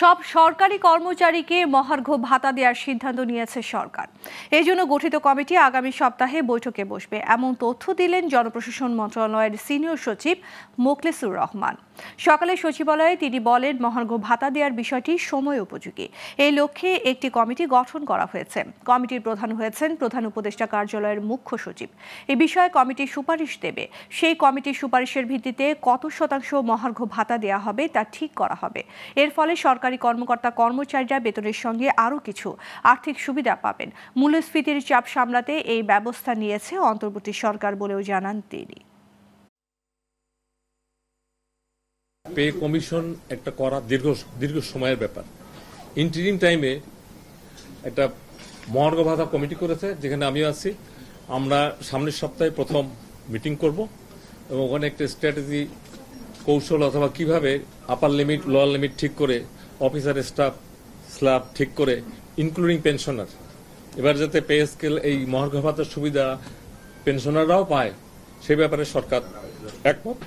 সব সরকারি কর্মচারীকে মহার্ঘ ভাতা দেওয়ার সিদ্ধান্ত নিয়েছে সরকার। এই জন্য গঠিত কমিটি আগামী সপ্তাহে বৈঠকে বসবে, এমন তথ্য দিলেন জনপ্রশাসন মন্ত্রণালয়ের সিনিয়র সচিব মোখলেসুর রহমান। সকালে সচিবালয়ে তিনি বলেন, মহার্ঘ ভাতা দেওয়ার বিষয়টি সময় উপযোগী। এই লক্ষ্যে একটি কমিটি গঠন করা হয়েছে। কমিটির প্রধান হয়েছেন প্রধান উপদেষ্টা কার্যালয়ের মুখ্য সচিব। এ বিষয়ে কমিটি সুপারিশ দেবে। সেই কমিটির সুপারিশের ভিত্তিতে কত শতাংশ মহার্ঘ ভাতা দেওয়া হবে তা ঠিক করা হবে। এর ফলে সরকারি কর্মকর্তা কর্মচারীরা বেতনের সঙ্গে আরও কিছু আর্থিক সুবিধা পাবেন। মূল্যস্ফীতির চাপ সামলাতে এই ব্যবস্থা নিয়েছে অন্তর্বর্তী সরকার বলেও জানান তিনি। পে কমিশন একটা করা দীর্ঘ সময়ের ব্যাপার। ইন্টারিম টাইমে একটা মহার্ঘ ভাতা কমিটি করেছে, যেখানে আমিও আছি। আমরা সামনের সপ্তাহে প্রথম মিটিং করব এবং ওখানে একটা স্ট্র্যাটেজি কৌশল অথবা কিভাবে আপার লিমিট লোয়ার লিমিট ঠিক করে অফিসার স্টাফ স্ল্যাব ঠিক করে ইনক্লুডিং পেনশনার, এবার যাতে পে স্কেল এই মহার্ঘ ভাতার সুবিধা পেনশনাররাও পায় সে ব্যাপারে সরকার একমত।